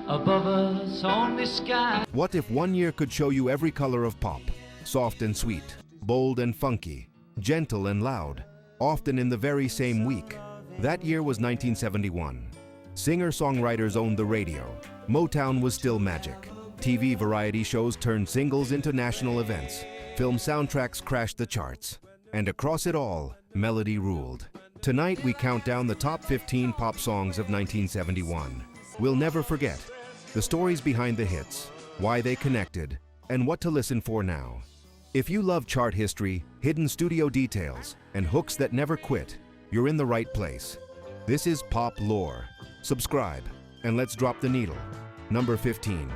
above us only sky. What if one year could show you every color of pop? Soft and sweet, bold and funky, gentle and loud, often in the very same week. That year was 1971. Singer-songwriters owned the radio. Motown was still magic. TV variety shows turned singles into national events. Film soundtracks crashed the charts. And across it all, melody ruled. Tonight we count down the top 15 pop songs of 1971. We'll never forget the stories behind the hits, why they connected, and what to listen for now. If you love chart history, hidden studio details, and hooks that never quit, you're in the right place. This is PopLore. Subscribe, and let's drop the needle. Number 15.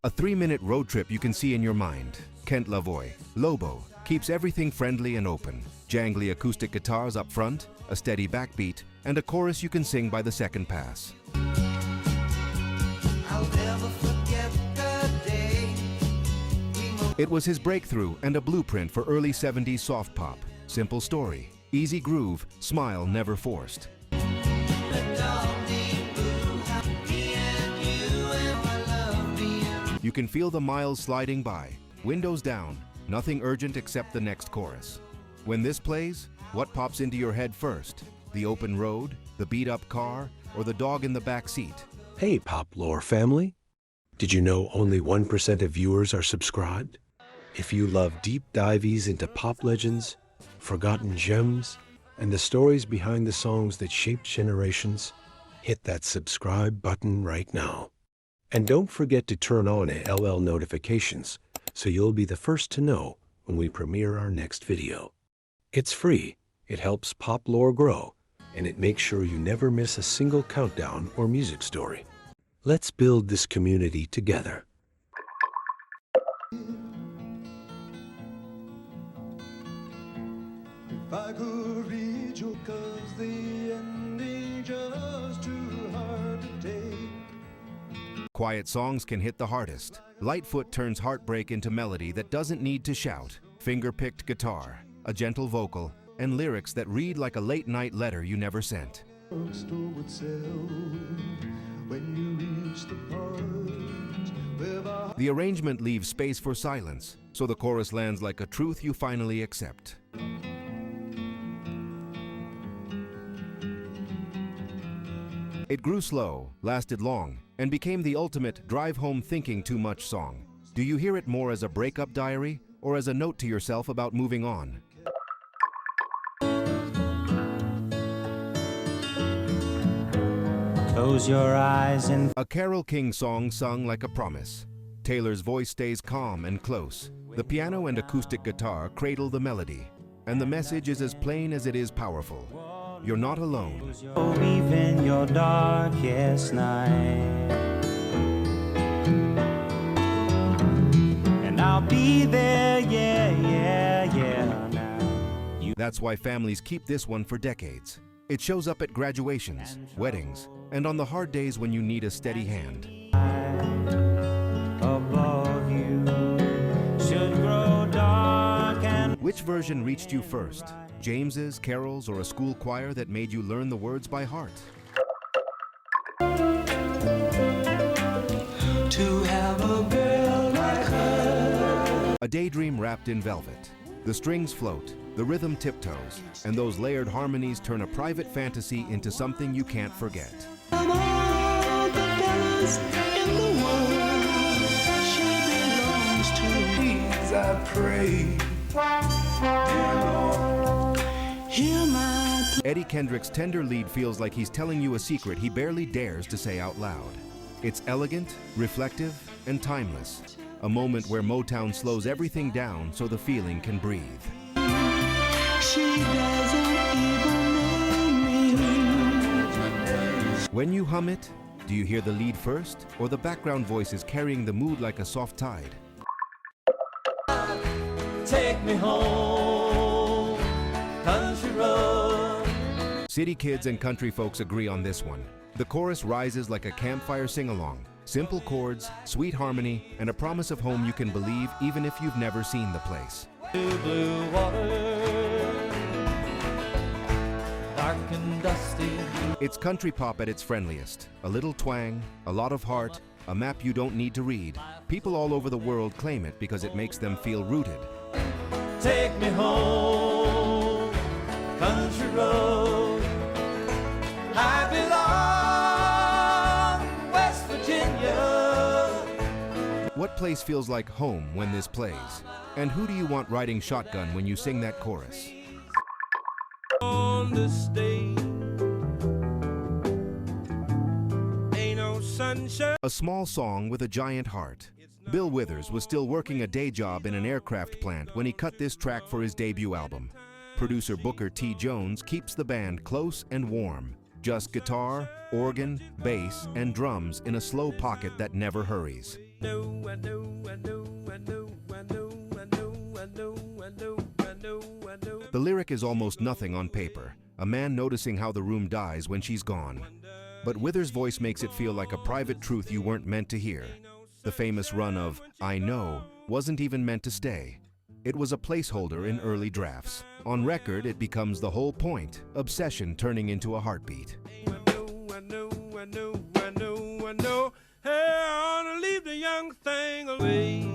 A 3-minute road trip you can see in your mind. Kent Lavoie, Lobo, keeps everything friendly and open. Jangly acoustic guitars up front, a steady backbeat, and a chorus you can sing by the second pass. I'll never forget the day It was his breakthrough and a blueprint for early 70s soft pop. Simple story, easy groove, smile never forced. You can feel the miles sliding by, windows down, nothing urgent except the next chorus. When this plays, what pops into your head first? The open road, the beat-up car, or the dog in the back seat? Hey, PopLore family! Did you know only 1% of viewers are subscribed? If you love deep dives into pop legends, forgotten gems, and the stories behind the songs that shaped generations, hit that subscribe button right now. And don't forget to turn on LL notifications so you'll be the first to know when we premiere our next video. It's free, it helps PopLore grow, and it makes sure you never miss a single countdown or music story. Let's build this community together. If I could read your 'cause the ending just too hard to take. Quiet songs can hit the hardest. Lightfoot turns heartbreak into melody that doesn't need to shout. Finger-picked guitar, a gentle vocal, and lyrics that read like a late-night letter you never sent. Store would sell when you reach the part where The arrangement leaves space for silence, so the chorus lands like a truth you finally accept. It grew slow, lasted long, and became the ultimate drive-home thinking too much song. Do you hear it more as a breakup diary or as a note to yourself about moving on? Close your eyes and A Carole King song sung like a promise. Taylor's voice stays calm and close. The piano and acoustic guitar cradle the melody, and the message is as plain as it is powerful. You're not alone. even your darkest night. And I'll be there, yeah, now. That's why families keep this one for decades. It shows up at graduations, weddings, and on the hard days when you need a steady hand. Above you should grow dark and Which version reached you first? James's, Carol's, or a school choir that made you learn the words by heart? to have a girl like her. A daydream wrapped in velvet. The strings float, the rhythm tiptoes, and those layered harmonies turn a private fantasy into something you can't forget. Of all the fellas in the world, she belongs to me. As I pray, dear Lord, hear my Eddie Kendrick's tender lead feels like he's telling you a secret he barely dares to say out loud. It's elegant, reflective, and timeless. A moment where Motown slows everything down so the feeling can breathe. She doesn't even know me. When you hum it, do you hear the lead first, or the background voices carrying the mood like a soft tide? Take me home, country road. City kids and country folks agree on this one. The chorus rises like a campfire sing-along, Simple chords, sweet harmony, and a promise of home you can believe even if you've never seen the place. Blue water, dark and dusty. It's country pop at its friendliest. A little twang, a lot of heart, a map you don't need to read. People all over the world claim it because it makes them feel rooted. Take me home, country road. I belong, West Virginia. What place feels like home when this plays? And who do you want riding shotgun when you sing that chorus? On the stage, ain't no sunshine. A small song with a giant heart. Bill Withers was still working a day job in an aircraft plant when he cut this track for his debut album. Producer Booker T. Jones keeps the band close and warm. Just guitar, organ, bass, and drums in a slow pocket that never hurries. The lyric is almost nothing on paper, a man noticing how the room dies when she's gone. But Withers' voice makes it feel like a private truth you weren't meant to hear. The famous run of "I Know" wasn't even meant to stay. It was a placeholder in early drafts. On record, it becomes the whole point, obsession turning into a heartbeat. I know. Hey, I ought to leave the young thing away.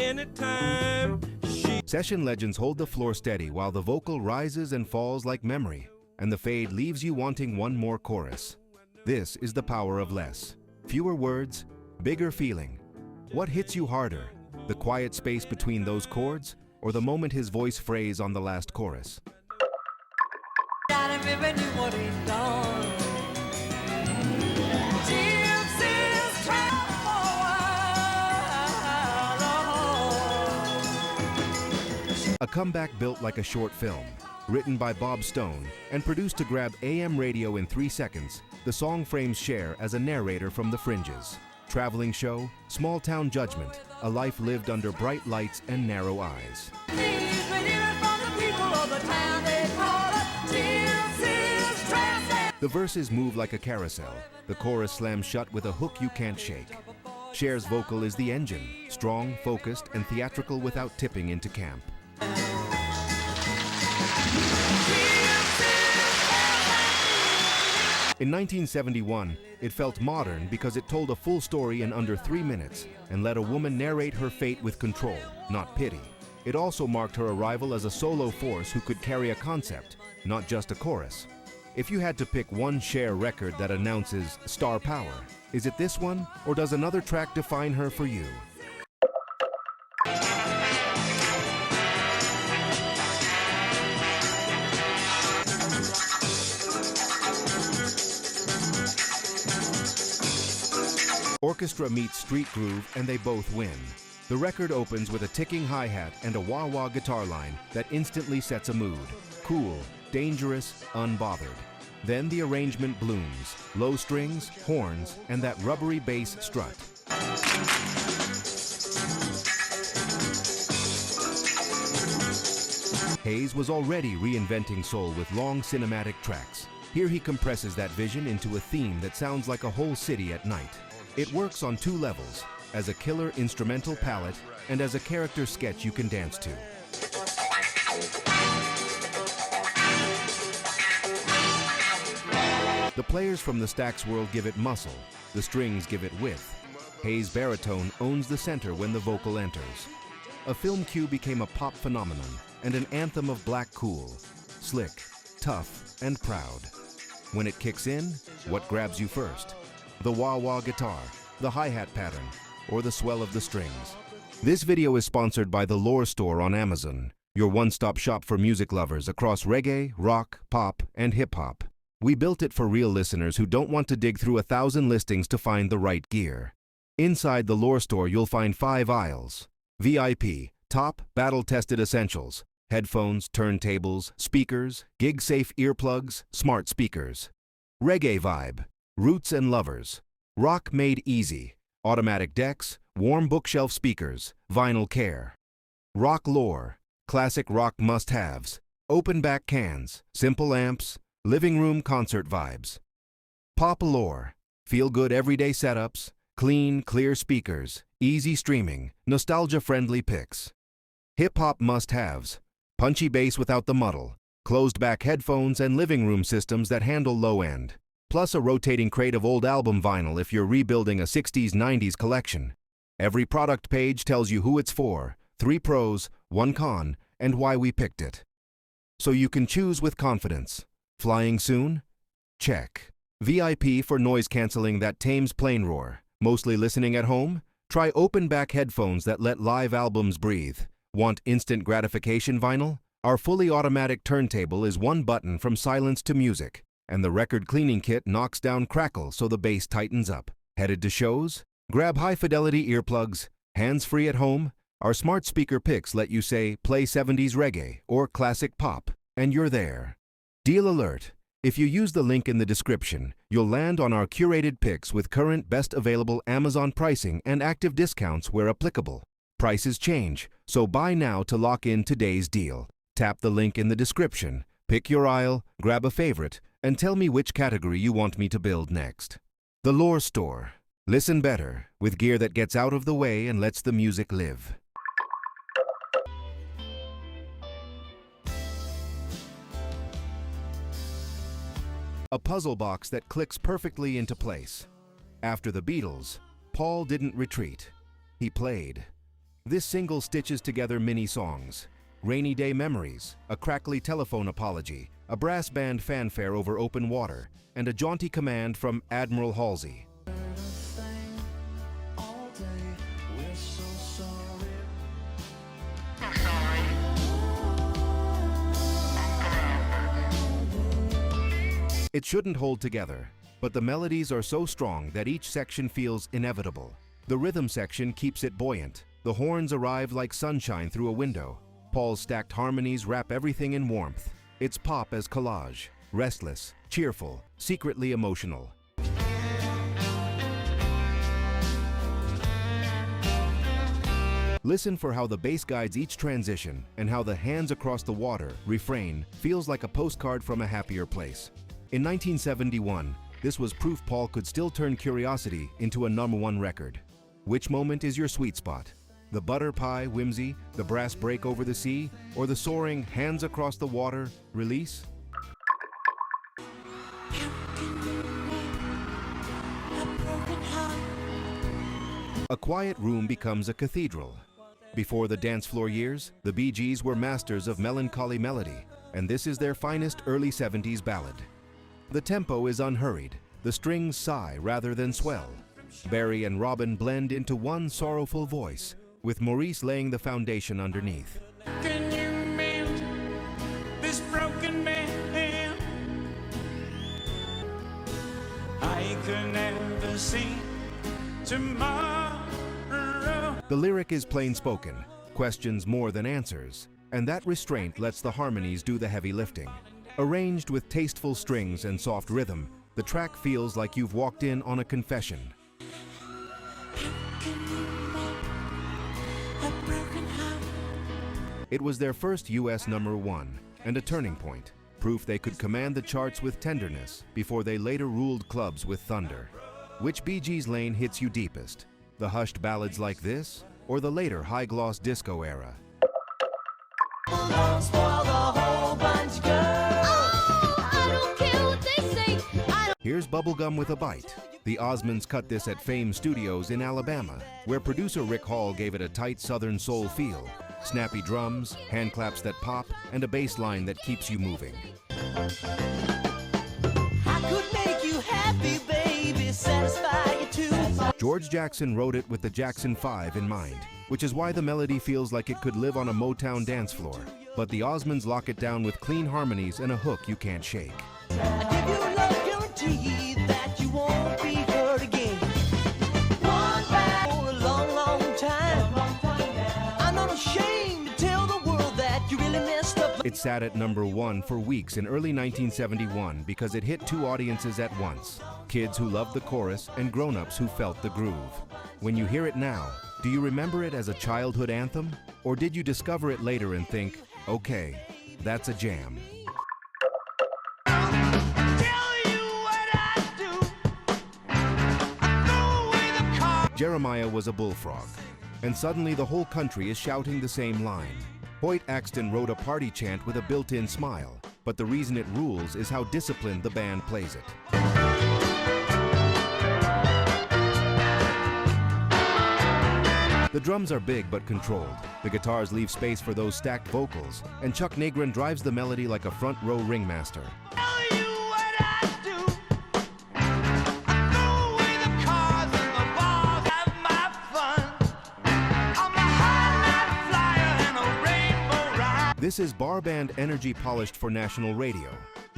Anytime she... Session legends hold the floor steady while the vocal rises and falls like memory, and the fade leaves you wanting one more chorus. This is the power of less. Fewer words, bigger feeling. What hits you harder? The quiet space between those chords, or the moment his voice frays on the last chorus? A comeback built like a short film. Written by Bob Stone and produced to grab AM radio in 3 seconds, the song frames Cher as a narrator from the fringes. Traveling show, small town judgment, a life lived under bright lights and narrow eyes. The verses move like a carousel. The chorus slams shut with a hook you can't shake. Cher's vocal is the engine, strong, focused, and theatrical without tipping into camp. In 1971, it felt modern because it told a full story in under 3 minutes and let a woman narrate her fate with control, not pity. It also marked her arrival as a solo force who could carry a concept, not just a chorus. If you had to pick one Cher record that announces star power, is it this one, or does another track define her for you? Orchestra meets street groove and they both win. The record opens with a ticking hi-hat and a wah-wah guitar line that instantly sets a mood. Cool, dangerous, unbothered. Then the arrangement blooms. Low strings, horns, and that rubbery bass strut. Hayes was already reinventing soul with long cinematic tracks. Here he compresses that vision into a theme that sounds like a whole city at night. It works on 2 levels, as a killer instrumental palette and as a character sketch you can dance to. The players from the Stax world give it muscle, the strings give it width. Hayes' baritone owns the center when the vocal enters. A film cue became a pop phenomenon and an anthem of black cool, slick, tough, and proud. When it kicks in, what grabs you first? The wah-wah guitar, the hi-hat pattern, or the swell of the strings. This video is sponsored by the Lore Store on Amazon, your one-stop shop for music lovers across reggae, rock, pop, and hip-hop. We built it for real listeners who don't want to dig through 1,000 listings to find the right gear. Inside the Lore Store, you'll find 5 aisles. VIP, top, battle-tested essentials. Headphones, turntables, speakers, gig-safe earplugs, smart speakers. Reggae vibe. Roots and lovers. Rock made easy. Automatic decks, warm bookshelf speakers, vinyl care. Rock lore. Classic rock must-haves. Open back cans, simple amps, living room concert vibes. PopLore. Feel-good everyday setups, clean, clear speakers, easy streaming, nostalgia-friendly picks. Hip-hop must-haves. Punchy bass without the muddle. Closed-back headphones and living room systems that handle low-end. Plus a rotating crate of old album vinyl if you're rebuilding a 60s, 90s collection. Every product page tells you who it's for, 3 pros, 1 con, and why we picked it. So you can choose with confidence. Flying soon? Check. VIP for noise canceling that tames plane roar. Mostly listening at home? Try open-back headphones that let live albums breathe. Want instant gratification vinyl? Our fully automatic turntable is 1 button from silence to music, and the record cleaning kit knocks down crackle so the bass tightens up. Headed to shows? Grab high-fidelity earplugs. Hands-free at home? Our smart speaker picks let you say, play 70s reggae or classic pop, and you're there. Deal alert. If you use the link in the description, you'll land on our curated picks with current best available Amazon pricing and active discounts where applicable. Prices change, so buy now to lock in today's deal. Tap the link in the description, pick your aisle, grab a favorite, and tell me which category you want me to build next. The Lore Store. Listen better, with gear that gets out of the way and lets the music live. A puzzle box that clicks perfectly into place. After the Beatles, Paul didn't retreat. He played. This single stitches together mini songs. Rainy Day Memories, a crackly telephone apology, a brass band fanfare over open water, and a jaunty command from Admiral Halsey. It shouldn't hold together, but the melodies are so strong that each section feels inevitable. The rhythm section keeps it buoyant. The horns arrive like sunshine through a window. Paul's stacked harmonies wrap everything in warmth. It's pop as collage, restless, cheerful, secretly emotional. Listen for how the bass guides each transition and how the hands across the water, refrain, feels like a postcard from a happier place. In 1971, this was proof Paul could still turn curiosity into a #1 record. Which moment is your sweet spot? The butter pie whimsy, the brass break over the sea, or the soaring hands across the water release? A quiet room becomes a cathedral. Before the dance floor years, the Bee Gees were masters of melancholy melody, and this is their finest early 70s ballad. The tempo is unhurried, the strings sigh rather than swell. Barry and Robin blend into one sorrowful voice, with Maurice laying the foundation underneath. Can you mend this broken man? I could never see tomorrow. The lyric is plain-spoken, questions more than answers, and that restraint lets the harmonies do the heavy lifting. Arranged with tasteful strings and soft rhythm, the track feels like you've walked in on a confession. It was their first US #1 and a turning point, proof they could command the charts with tenderness before they later ruled clubs with thunder. Which Bee Gees lane hits you deepest? The hushed ballads like this, or the later high-gloss disco era? Here's Bubblegum with a Bite. The Osmonds cut this at Fame Studios in Alabama, where producer Rick Hall gave it a tight Southern soul feel. Snappy drums, hand claps that pop, and a bass line that keeps you moving. I could make you happy, baby, satisfy you too. George Jackson wrote it with the Jackson 5 in mind, which is why the melody feels like it could live on a Motown dance floor. But the Osmonds lock it down with clean harmonies and a hook you can't shake. I give you a love guarantee that you won't be hurt again. One back for a long, long time. I'm not ashamed to tell the world that you really messed up. It sat at #1 for weeks in early 1971 because it hit 2 audiences at once: kids who loved the chorus and grown-ups who felt the groove. When you hear it now, do you remember it as a childhood anthem? Or did you discover it later and think, okay, that's a jam? Tell you what I do. Jeremiah was a bullfrog. And suddenly the whole country is shouting the same line. Hoyt Axton wrote a party chant with a built-in smile, but the reason it rules is how disciplined the band plays it. The drums are big but controlled. The guitars leave space for those stacked vocals, and Chuck Negron drives the melody like a front-row ringmaster. This is bar band energy polished for national radio.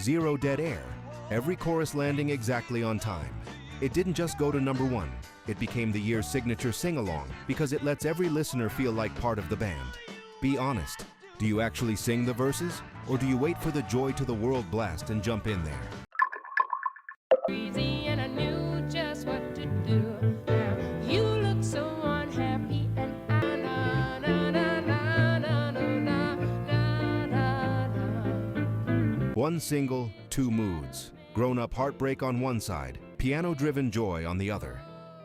Zero dead air. Every chorus landing exactly on time. It didn't just go to #1. It became the year's signature sing-along because it lets every listener feel like part of the band. Be honest. Do you actually sing the verses? Or do you wait for the Joy to the World blast and jump in there? Crazy and I knew just what to do. Now you look so unhappy and na na na na na na na na. One single, two moods. Grown-up heartbreak on one side, piano-driven joy on the other.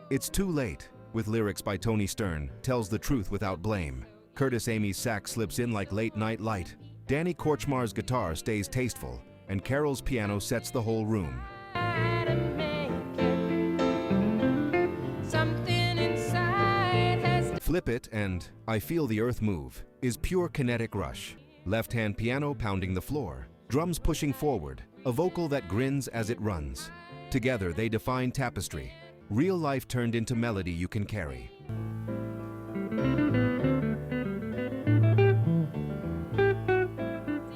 It's Too Late, with lyrics by Tony Stern, tells the truth without blame. Curtis Amy's sax slips in like late-night light. Danny Korchmar's guitar stays tasteful, and Carol's piano sets the whole room. Flip It and I Feel the Earth Move is pure kinetic rush. Left-hand piano pounding the floor, drums pushing forward, a vocal that grins as it runs. Together they define tapestry, real life turned into melody you can carry.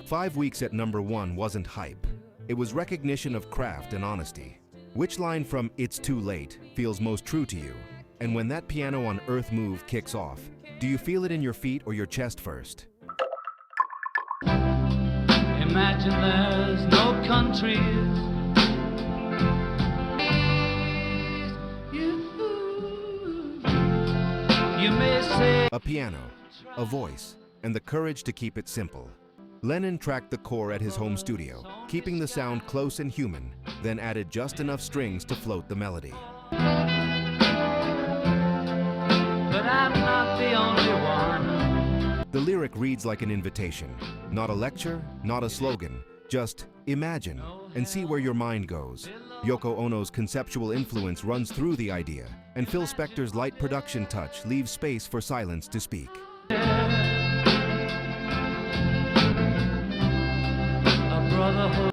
"5 weeks at #1 wasn't hype. It was recognition of craft and honesty. Which line from It's Too Late feels most true to you? And when that piano on Earth Move kicks off, do you feel it in your feet or your chest first?" Imagine there's no countries. You may say A piano, a voice, and the courage to keep it simple. Lennon tracked the core at his home studio, keeping the sound close and human, then added just enough strings to float the melody. but I'm not the only one. The lyric reads like an invitation, not a lecture, not a slogan, just imagine and see where your mind goes. Yoko Ono's conceptual influence runs through the idea, and Phil Spector's light production touch leaves space for silence to speak.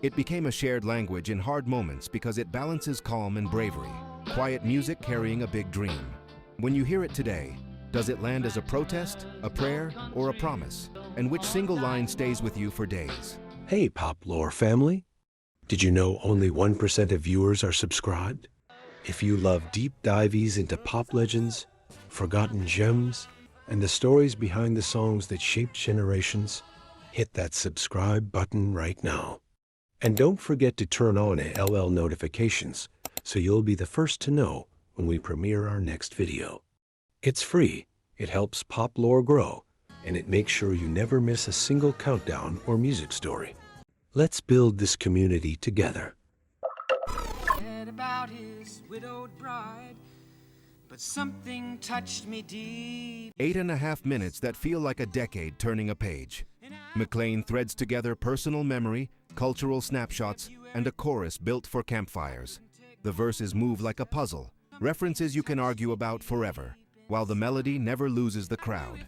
It became a shared language in hard moments because it balances calm and bravery, quiet music carrying a big dream. When you hear it today, does it land as a protest, a prayer, or a promise? And which single line stays with you for days? Hey, PopLore family! Did you know only 1% of viewers are subscribed? If you love deep dives into pop legends, forgotten gems, and the stories behind the songs that shaped generations, hit that subscribe button right now. And don't forget to turn on LL notifications so you'll be the first to know when we premiere our next video. It's free, it helps PopLore grow, and it makes sure you never miss a single countdown or music story. Let's build this community together. Said about his widowed bride, but something touched me deep. 8.5 minutes that feel like a decade turning a page. McLean threads together personal memory, cultural snapshots, and a chorus built for campfires. The verses move like a puzzle, references you can argue about forever, while the melody never loses the crowd.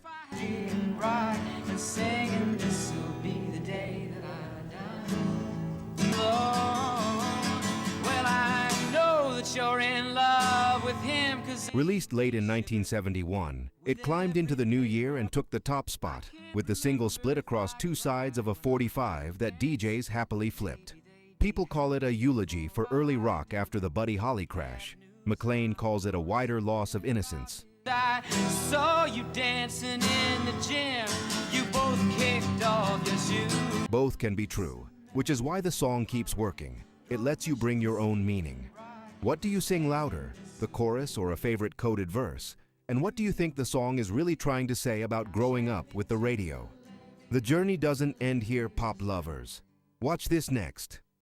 Right, and singing, this will be the day that I die. Oh, well, I know that you're in love with him, 'cause Released late in 1971, it climbed into the new year and took the top spot, with the single split across two sides of a 45 that DJs happily flipped. People call it a eulogy for early rock after the Buddy Holly crash. McLean calls it a wider loss of innocence. I saw you dancing in the gym. You both kicked off your shoes. Both can be true, which is why the song keeps working. It lets you bring your own meaning. What do you sing louder, the chorus or a favorite coded verse? And what do you think the song is really trying to say about growing up with the radio? The journey doesn't end here, pop lovers. Watch this next.